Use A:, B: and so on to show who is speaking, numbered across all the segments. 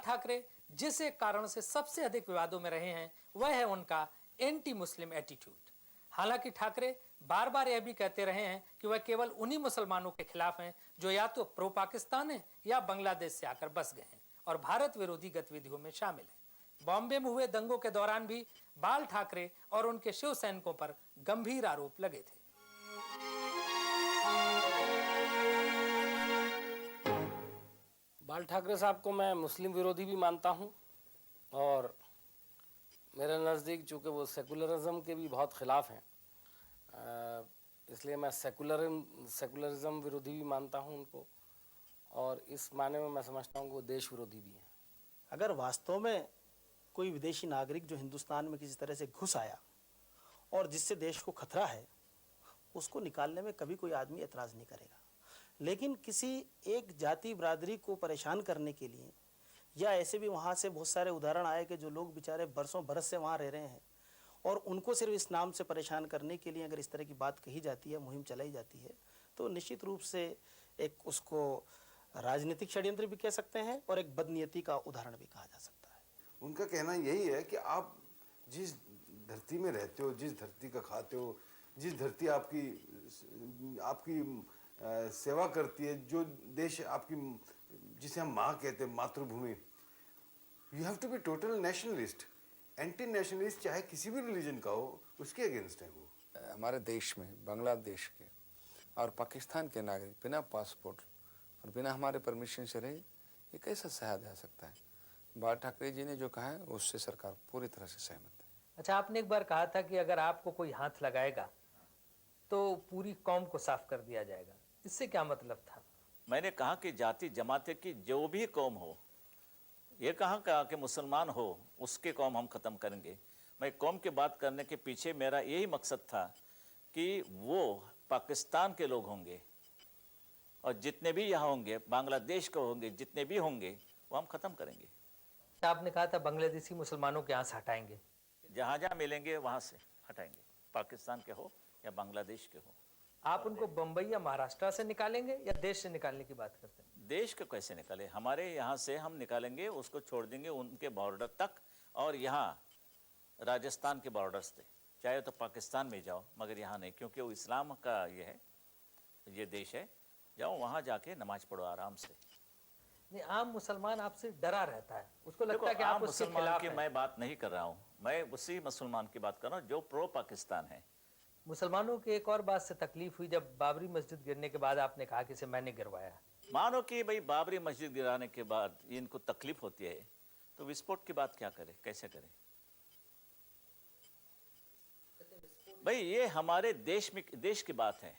A: ठाकरे जिस एक कारण से सबसे अधिक विवादों में रहे हैं वह है उनका एंटी मुस्लिम एटीट्यूड। हालांकि ठाकरे बार बार यह भी कहते रहे हैं कि वह केवल उन्हीं मुसलमानों के खिलाफ हैं जो या तो प्रो पाकिस्तान है या बांग्लादेश से आकर बस गए हैं और भारत विरोधी गतिविधियों में शामिल हैं। बॉम्बे में हुए दंगों के दौरान भी बाल ठाकरे और उनके शिव सैनिकों पर गंभीर आरोप लगे थे।
B: बाल ठाकरे साहब को मैं मुस्लिम विरोधी भी मानता हूं और मेरे नज़दीक चूँकि वो सेकुलरिज्म के भी बहुत ख़िलाफ़ हैं, इसलिए मैं सेकुलरिज्म विरोधी भी मानता हूं उनको, और इस माने में मैं समझता हूं कि वो देश विरोधी भी हैं।
C: अगर वास्तव में कोई विदेशी नागरिक जो हिंदुस्तान में किसी तरह से घुस आया और जिससे देश को खतरा है, उसको निकालने में कभी कोई आदमी एतराज़ नहीं करेगा। लेकिन किसी एक जाति बिरादरी को परेशान करने के लिए, या ऐसे भी वहाँ से बहुत सारे उदाहरण आए कि जो लोग बेचारे बरसों बरस से वहाँ रह रहे हैं और उनको सिर्फ इस नाम से परेशान करने के लिए अगर इस तरह की बात कही जाती है, मुहिम चलाई जाती है, तो निश्चित रूप से एक उसको राजनीतिक षड्यंत्र भी कह सकते हैं और एक बदनीयती का उदाहरण भी कहा जा सकता है।
D: उनका कहना यही है कि आप जिस धरती में रहते हो, जिस धरती का खाते हो, जिस धरती आपकी सेवा करती है, जो देश आपकी, जिसे हम माँ कहते हैं, मातृभूमि, you have to be total nationalist. Anti nationalist चाहे किसी भी रिलीजन का हो, उसके अगेंस्ट है वो।
E: हमारे देश में बांग्लादेश के और पाकिस्तान के नागरिक बिना पासपोर्ट और बिना हमारे परमिशन से रहे, ये कैसा सहा जा सकता है? बाल ठाकरे जी ने जो कहा है उससे सरकार पूरी तरह से सहमत है।
A: अच्छा, आपने एक बार कहा था कि अगर आपको कोई हाथ लगाएगा तो पूरी कौम को साफ कर दिया जाएगा, इससे क्या मतलब था?
F: मैंने कहा कि जाति जमाते की जो भी कौम हो, ये कहा कि मुसलमान हो उसके कौम हम ख़त्म करेंगे। मैं कौम की बात करने के पीछे मेरा यही मकसद था कि वो पाकिस्तान के लोग होंगे और जितने भी यहाँ होंगे, बांग्लादेश के होंगे, जितने भी होंगे, वो हम ख़त्म करेंगे।
A: आपने कहा था बांग्लादेशी मुसलमानों के यहाँ से हटाएंगे,
F: जहाँ जहाँ मिलेंगे वहाँ से हटाएंगे, पाकिस्तान के हो या बांग्लादेश के हो।
A: आप उनको बम्बई या महाराष्ट्र से निकालेंगे या देश से निकालने की बात करते हैं?
F: देश को कैसे निकाले? हमारे यहाँ से हम निकालेंगे, उसको छोड़ देंगे उनके बॉर्डर तक, और यहाँ राजस्थान के बॉर्डर्स थे, चाहे तो पाकिस्तान में जाओ, मगर यहाँ नहीं, क्योंकि वो इस्लाम का ये है, ये देश है। जाओ वहाँ जाके नमाज पढ़ो आराम से।
A: नहीं, आम मुसलमान आपसे डरा रहता है, उसको लगता है कि आप उसके खिलाफ
F: की मैं बात नहीं कर रहा हूँ, मैं उसी मुसलमान की बात कर रहा हूँ जो प्रो पाकिस्तान है।
A: मुसलमानों की एक और बात से तकलीफ हुई जब बाबरी मस्जिद गिरने के बाद आपने कहा कि इसे मैंने गिरवाया।
F: मानो कि भाई बाबरी मस्जिद गिराने के बाद इनको तकलीफ होती है, तो विस्फोट की बात क्या करे, कैसे करे? भाई ये हमारे देश की बात है,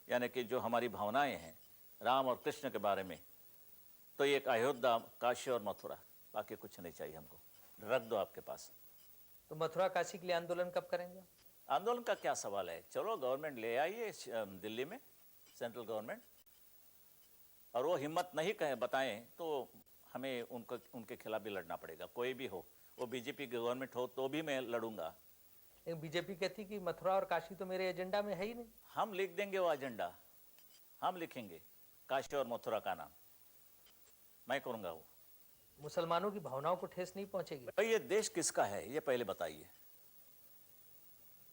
F: यानी कि जो हमारी भावनाएं हैं राम और कृष्ण के बारे में, तो एक अयोध्या, काशी और मथुरा, बाकी कुछ नहीं चाहिए हमको, रख दो आपके पास।
A: तो मथुरा काशी के लिए आंदोलन कब करेंगे?
F: आंदोलन का क्या सवाल है? चलो गवर्नमेंट ले आइए दिल्ली में, सेंट्रल गवर्नमेंट, और वो हिम्मत नहीं कहे बताएं तो हमें उनके खिलाफ भी लड़ना पड़ेगा, कोई भी हो, वो बीजेपी की गवर्नमेंट हो तो भी मैं लड़ूंगा।
A: लेकिन बीजेपी कहती कि मथुरा और काशी तो मेरे एजेंडा में है ही नहीं।
F: हम लिख देंगे वो एजेंडा, हम लिखेंगे काशी और मथुरा का नाम, मैं करूंगा वो।
A: मुसलमानों की भावनाओं को ठेस नहीं पहुंचेगी?
F: भाई ये देश किसका है ये पहले बताइए।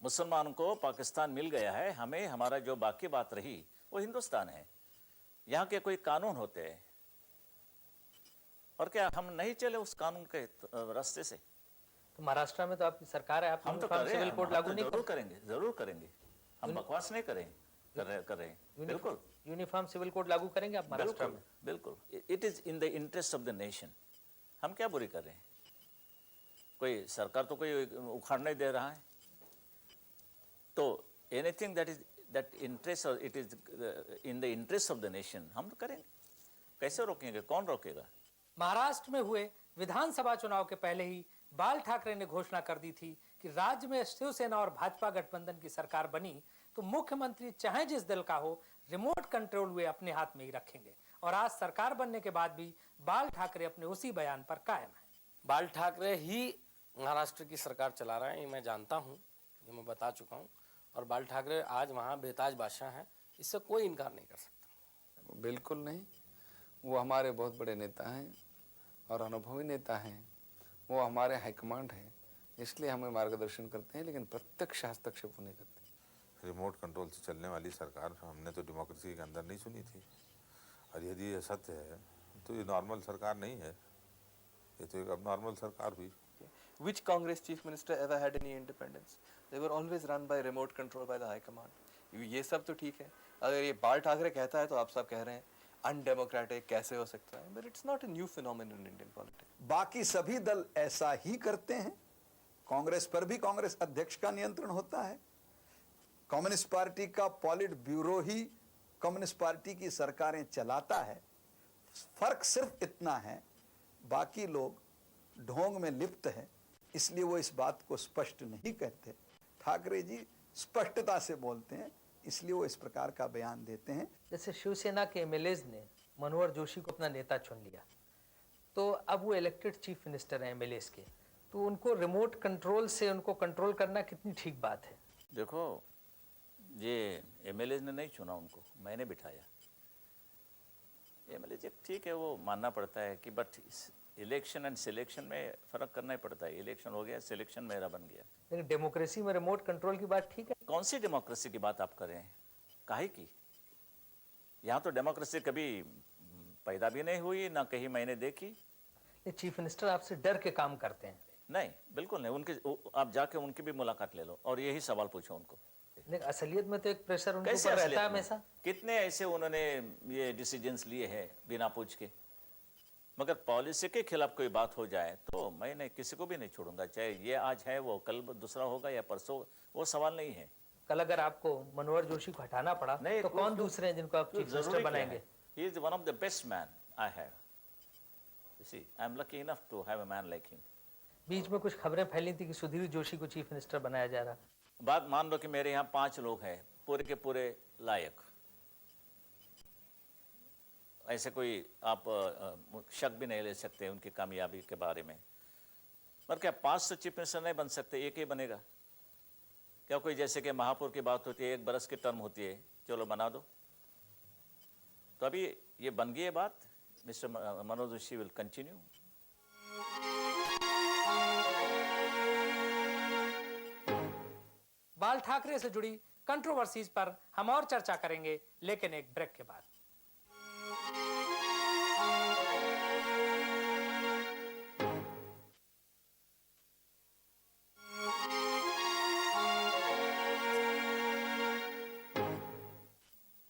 F: मुसलमानों को पाकिस्तान मिल गया है, हमें हमारा जो बाकी बात रही वो हिंदुस्तान है। यहाँ के कोई कानून होते हैं, और क्या हम नहीं चले उस कानून के रास्ते से?
A: तो महाराष्ट्र में तो आपकी सरकार है, आप
F: हम तो
A: सिविल कोड लागू नहीं
F: जरूर करेंगे, जरूर करेंगे, हम बकवास नहीं कर रहे हैं। बिल्कुल
A: यूनिफॉर्म सिविल कोड लागू करेंगे आप महाराष्ट्र में?
F: बिल्कुल, it is in the interest of the nation. हम क्या बुरी कर रहे हैं? कोई सरकार तो कोई उखाड़ नहीं दे रहा है, तो anything that interest, it is in the interest of the nation, हम तो करेंगे। कैसे रोकेंगे? कौन रोकेगा?
A: महाराष्ट्र में हुए विधानसभा चुनाव के पहले ही बाल ठाकरे ने घोषणा कर दी थी कि राज्य में शिवसेना और भाजपा गठबंधन की सरकार बनी तो मुख्यमंत्री चाहे जिस दल का हो, रिमोट कंट्रोल वे अपने हाथ में ही रखेंगे। और आज सरकार बनने के बाद भी बाल ठाकरे अपने उसी बयान पर कायम है।
B: बाल ठाकरे ही महाराष्ट्र की सरकार चला रहे हैं, ये मैं जानता हूँ, ये मैं बता चुका हूँ, और बाल ठाकरे आज वहाँ बेताज बादशाह हैं, इससे कोई इनकार नहीं कर सकता।
E: बिल्कुल नहीं, वो हमारे बहुत बड़े नेता हैं और अनुभवी नेता हैं, वो हमारे हाईकमांड है, इसलिए हमें मार्गदर्शन करते हैं, लेकिन प्रत्यक्ष हस्तक्षेप वो नहीं करते।
G: रिमोट कंट्रोल से चलने वाली सरकार हमने तो डेमोक्रेसी के अंदर नहीं सुनी थी, और यदि ये सत्य है तो ये नॉर्मल सरकार नहीं है, ये तो एक अब नॉर्मल सरकार हुई।
H: Which Congress chief minister ever had any independence? They were always run by remote control by the high command. ये सब तो ठीक है, अगर ये बाल ठाकरे कहता है तो आप सब कह रहे हैं अनडेमोक्रेटिक कैसे हो सकता है, but it's not a new phenomenon in Indian politics.
I: बाकी सभी दल ऐसा ही करते हैं। कांग्रेस पर भी कांग्रेस अध्यक्ष का नियंत्रण होता है, कम्युनिस्ट पार्टी का पॉलिट ब्यूरो ही कम्युनिस्ट पार्टी की सरकारें चलाता है। फर्क सिर्फ इतना है, बाकी लोग ढोंग में लिप्त हैं, इसलिए वो इस बात को स्पष्ट नहीं कहते। ठाकरे जी स्पष्टता से बोलते हैं, इसलिए वो इस प्रकार का बयान देते हैं।
A: जैसे शिवसेना के एमएलएज ने मनोहर जोशी को अपना नेता चुन लिया, तो अब वो इलेक्टेड चीफ मिनिस्टर हैं एमएलएज के, तो उनको रिमोट कंट्रोल से उनको कंट्रोल करना कितनी ठीक बात है?
F: देखो, ये एमएलए ने नहीं चुना उनको, मैंने बिठाया। एमएलए ठीक है, वो मानना पड़ता है कि बट इलेक्शन एंड सिलेक्शन में फ़र्क करना ही पड़ता है। इलेक्शन हो गया, सिलेक्शन मेरा बन गया।
A: लेकिन डेमोक्रेसी में रिमोट कंट्रोल की बात ठीक है?
F: कौन सी डेमोक्रेसी की बात आप कर रहे हैं? काहे की? यहाँ तो डेमोक्रेसी कभी पैदा भी नहीं हुई, ना कहीं मैंने देखी।
A: ये चीफ मिनिस्टर आपसे डर के काम करते हैं?
F: नहीं, बिल्कुल नहीं। उनके आप जाके उनकी भी मुलाकात ले लो और यही सवाल पूछो उनको।
A: लेकिन असलियत में तो एक प्रेशर उनके
F: कैसे
A: ऊपर रहता
F: असलियत
A: है
F: में?
A: हमेशा।
F: कितने ऐसे उन्होंने ये डिसीजंस लिए हैं बिना पूछ के। मगर पॉलिसी के खिलाफ कोई बात हो जाए तो मैं किसी को भी नहीं छोड़ूंगा, चाहे ये आज है वो कल दूसरा होगा या परसों, वो सवाल नहीं है।
A: कल अगर आपको मनोहर जोशी को हटाना पड़ा
F: नहीं,
A: तो कौन दूसरे हैं जिनको आप चीफ मिनिस्टर बनाएंगे?
F: He is one of the best man I have. You see, I am lucky enough to have a man like him.
A: बीच में कुछ खबरें फैली थी कि सुधीर जोशी को चीफ मिनिस्टर बनाया जा रहा।
F: बात मान लो कि मेरे यहाँ 5 लोग हैं पूरे के पूरे लायक, ऐसे कोई आप शक भी नहीं ले सकते उनकी कामयाबी के बारे में। पर क्या 500 चीफ मिनिस्टर नहीं बन सकते? एक ही बनेगा क्या? कोई जैसे कि महापौर की बात होती है, 1 बरस की टर्म होती है, चलो बना दो। तो अभी ये बन गई है बात। Mister Manoj Joshi will continue.
A: बाल ठाकरे से जुड़ी कंट्रोवर्सीज पर हम और चर्चा करेंगे, लेकिन एक ब्रेक के बाद।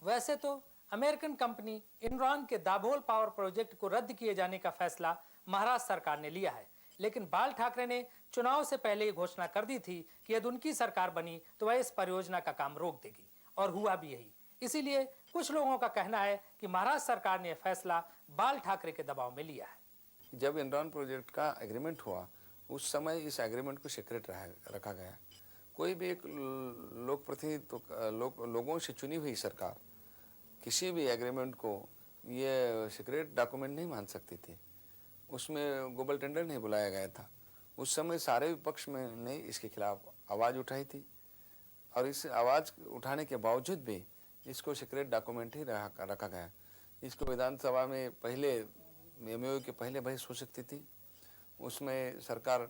A: वैसे तो अमेरिकन कंपनी इनरॉन के दाभोल पावर प्रोजेक्ट को रद्द किए जाने का फैसला महाराष्ट्र सरकार ने लिया है, लेकिन बाल ठाकरे ने चुनाव से पहले ही घोषणा कर दी थी कि यदि उनकी सरकार बनी तो वह इस परियोजना का काम रोक देगी, और हुआ भी यही। इसीलिए कुछ लोगों का कहना है कि महाराष्ट्र सरकार ने यह फैसला बाल ठाकरे के दबाव में लिया है।
E: जब इनरॉन प्रोजेक्ट का एग्रीमेंट हुआ, उस समय इस एग्रीमेंट को सीक्रेट रखा गया। कोई भी एक लोक प्रतिनिधि लोगों से चुनी हुई सरकार किसी भी एग्रीमेंट को ये सीक्रेट डॉक्यूमेंट नहीं मान सकती थी। उसमें ग्लोबल टेंडर नहीं बुलाया गया था। उस समय सारे विपक्ष में ने इसके खिलाफ आवाज़ उठाई थी, और इस आवाज़ उठाने के बावजूद भी इसको सीक्रेट डॉक्यूमेंट ही रखा गया। इसको विधानसभा में पहले एमओयू के पहले बहस हो सकती थी, उसमें सरकार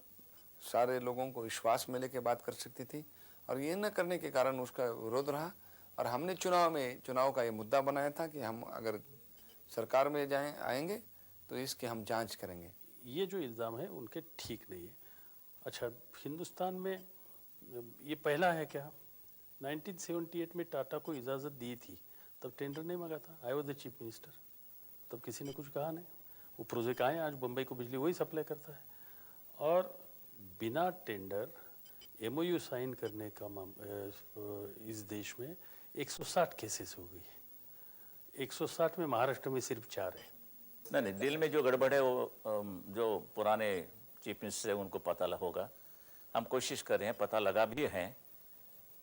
E: सारे लोगों को विश्वास में लेके बात कर सकती थी, और ये न करने के कारण उसका विरोध रहा। और हमने चुनाव का ये मुद्दा बनाया था कि हम अगर सरकार में आएंगे तो इसकी हम जांच करेंगे।
J: ये जो इल्ज़ाम है उनके ठीक नहीं है। अच्छा, हिंदुस्तान में ये पहला है क्या? 1978 में टाटा को इजाज़त दी थी, तब टेंडर नहीं मांगा था। I was the chief minister, तब किसी ने कुछ कहा नहीं। वो प्रोजेक्ट आए, आज बम्बई को बिजली वही सप्लाई करता है। और बिना टेंडर एमओयू साइन करने का इस देश में 160 केसेस हो गई है। 160 में महाराष्ट्र में सिर्फ 4 है।
F: नहीं, दिल में जो गड़बड़ है वो जो पुराने चीफ मिनिस्टर है उनको पता होगा। हम कोशिश कर रहे हैं, पता लगा भी है।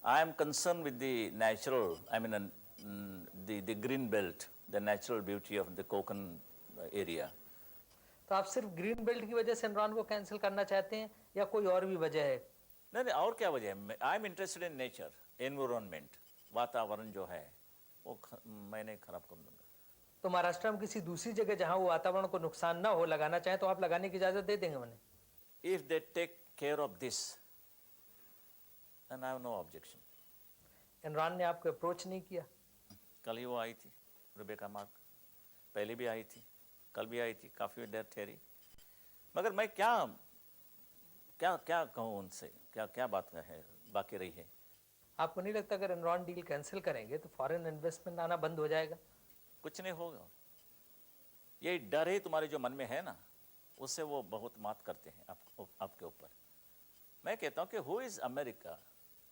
F: I am concern with the natural, I mean the green belt, the natural beauty of the Konkan area.
A: तो आप सिर्फ ग्रीन बेल्ट की वजह से इनरॉन को कैंसिल करना चाहते हैं या कोई और भी वजह है?
F: नहीं, और क्या वजह है? I am interested in nature, environment, वातावरण जो है वो मैं नहीं खराब कर दूंगा।
A: तो महाराष्ट्र में किसी दूसरी जगह जहां वो वातावरण को नुकसान ना हो लगाना चाहे तो आप लगाने की इजाजत दे देंगे उन्हें?
F: If they take care of this, then I have no objection.
A: Imran ने आपको अप्रोच नहीं किया?
F: कल ही वो आई थी रुबेका मार्क, पहले भी आई थी, कल भी आई थी, काफ़ी देर ठहरी, मगर मैं क्या क्या क्या कहूँ उनसे, क्या क्या बात है बाकी रही है?
A: आपको नहीं लगता अगर इमरान डील कैंसिल करेंगे तो फॉरेन इन्वेस्टमेंट आना बंद हो जाएगा?
F: कुछ नहीं होगा, ये डर ही तुम्हारे जो मन में है ना, उससे वो बहुत मात करते हैं आपके ऊपर। मैं कहता हूँ कि who is America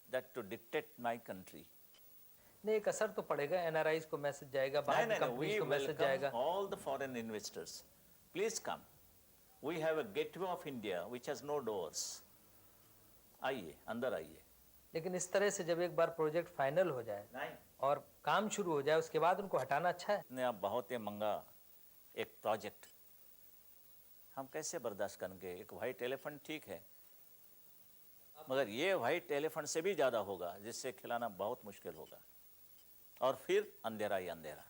F: that to dictate my country?
A: नहीं, एक असर तो पड़ेगा, एनआरआईज को मैसेज जाएगा, बाहर की कंपनीज को मैसेज जाएगा।
F: All the foreign investors, please come. We have a gateway of India which has no doors. आइए, अंदर आइए।
A: लेकिन इस तरह से जब एक बार प्रोजेक्ट फाइनल हो जाए
F: नहीं,
A: और काम शुरू हो जाए उसके बाद उनको हटाना अच्छा है?
F: ने अब बहुत ही महंगा एक प्रोजेक्ट हम कैसे बर्दाश्त करेंगे? एक वाइट एलिफेंट ठीक है, मगर ये वाइट एलिफेंट से भी ज़्यादा होगा, जिससे खिलाना बहुत मुश्किल होगा, और फिर अंधेरा ही अंधेरा।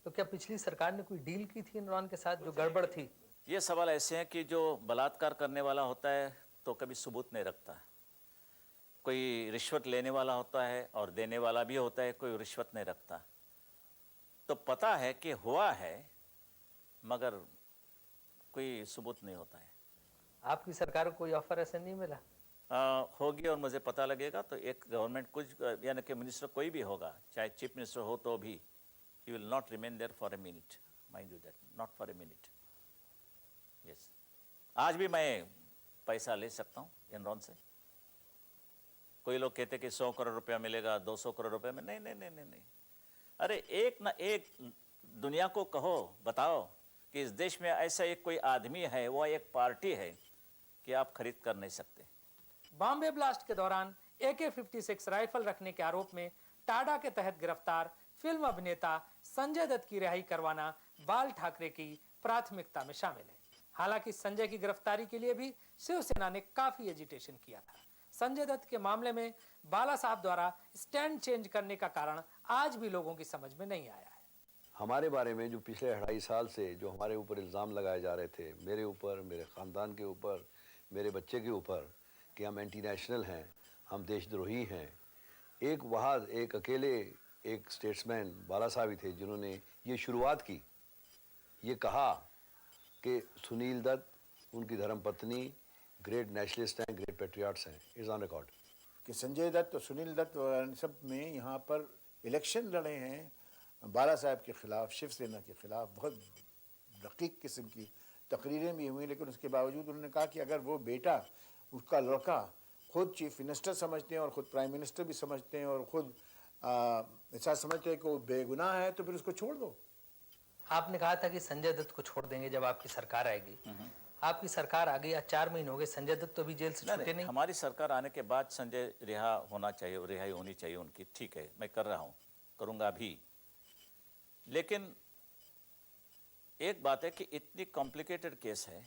A: तो क्या पिछली सरकार ने कोई डील की थी इमरान के साथ जो गड़बड़ थी?
F: ये सवाल ऐसे हैं कि जो बलात्कार करने वाला होता है तो कभी सबूत नहीं रखता, कोई रिश्वत लेने वाला होता है और देने वाला भी होता है, कोई रिश्वत नहीं रखता, तो पता है कि हुआ है मगर कोई सबूत नहीं होता है।
A: आपकी सरकार को कोई ऑफर ऐसे नहीं मिला?
F: होगी और मुझे पता लगेगा तो एक गवर्नमेंट कुछ यानी कि मिनिस्टर कोई भी होगा, चाहे चीफ मिनिस्टर हो तो भी, he will not remain there for a minute, mind you that, not for a minute. Yes, आज भी मैं पैसा ले सकता हूँ इमरान से। कोई लोग कहते कि 100 करोड़ रुपया मिलेगा, 200 करोड़ रुपये में, नहीं नहीं नहीं नहीं नहीं। अरे एक ना एक दुनिया को कहो, बताओ कि इस देश में ऐसा एक कोई आदमी है, वो एक पार्टी है कि आप खरीद कर नहीं सकते।
A: बॉम्बे ब्लास्ट के दौरान AK-56 राइफल रखने के आरोप में टाडा के तहत गिरफ्तार फिल्म अभिनेता संजय दत्त की रिहाई करवाना बाल ठाकरे की प्राथमिकता में शामिल है। हालांकि संजय की गिरफ्तारी के लिए भी शिवसेना ने काफी एजिटेशन किया था। संजय दत्त के मामले में बाला साहब द्वारा स्टैंड चेंज करने का कारण आज भी लोगों की समझ में नहीं आया है।
K: हमारे बारे में जो पिछले 2.5 साल से जो हमारे ऊपर इल्ज़ाम लगाए जा रहे थे, मेरे ऊपर, मेरे ख़ानदान के ऊपर, मेरे बच्चे के ऊपर, कि हम एंटी नेशनल हैं, हम देशद्रोही हैं, एक अकेले एक स्टेट्समैन बाला साहब ही थे जिन्होंने ये शुरुआत की, ये कहा कि सुनील दत्त, उनकी धर्मपत्नी ग्रेट नेशनलिस्ट हैं, ग्रेट पेट्रियाट्स हैं। इज ऑन रिकॉर्ड
L: कि संजय दत्त और सुनील दत्त और सब में यहाँ पर इलेक्शन लड़े हैं बाला साहब के खिलाफ, शिवसेना के खिलाफ। बहुत रकीक किस्म की तकरीरें भी हुई, लेकिन उसके बावजूद उन्होंने कहा कि अगर वो बेटा, उसका लड़का खुद चीफ मिनिस्टर समझते हैं और ख़ुद प्राइम मिनिस्टर भी समझते हैं और ख़ुद ऐसा समझते हैं कि वो बेगुनाह है, तो फिर उसको छोड़ दो।
A: आपने कहा था कि संजय दत्त को छोड़ देंगे जब आपकी सरकार आएगी। आपकी सरकार आ गई, आज 4 महीने हो गए, संजय दत्त तो भी जेल से छूटे नहीं।
F: हमारी सरकार आने के बाद संजय रिहा होना चाहिए, रिहाई होनी चाहिए उनकी, ठीक है, मैं कर रहा हूँ, करूँगा भी। लेकिन एक बात है कि इतनी कॉम्प्लिकेटेड केस है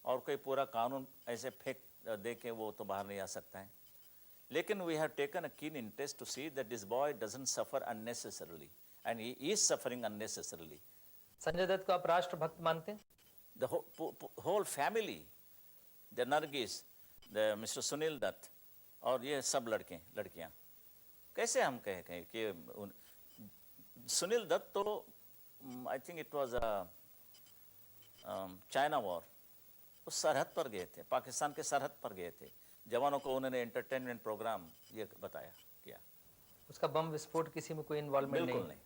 F: और कोई पूरा कानून ऐसे फेंक दे के वो तो बाहर नहीं आ सकता है। लेकिन we have taken a keen interest to see that this boy doesn't suffer unnecessarily and he is suffering unnecessarily.
A: Sanjay Dutt को आप राष्ट्रभक्त मानते हैं?
F: The whole family, the Nargis, the Mr. Sunil Dutt, और ये सब लड़कियां, कैसे हम कहें कि सुनील दत्त तो I think it was China war, उस सरहद पर गए थे, पाकिस्तान के सरहद पर गए थे, जवानों को उन्होंने एंटरटेनमेंट प्रोग्राम ये बताया किया।
A: उसका बम विस्फोट किसी में कोई इन्वॉल्वमेंट
F: बिल्कुल नहीं।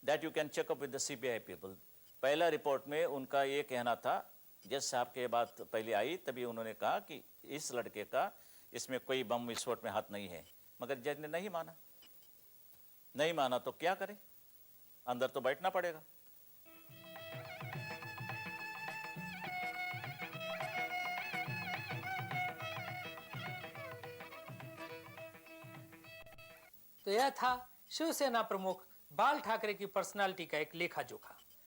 F: That you can check up with the CBI people. पहला रिपोर्ट में उनका ये कहना था, जज साहब के बात पहले आई तभी उन्होंने कहा कि इस लड़के का इसमें कोई बम विस्फोट में हाथ नहीं है, मगर जज ने नहीं माना तो क्या करें, अंदर तो बैठना पड़ेगा।
A: तो यह था शिवसेना प्रमुख बाल ठाकरे की पर्सनालिटी का एक लेखा जोखा।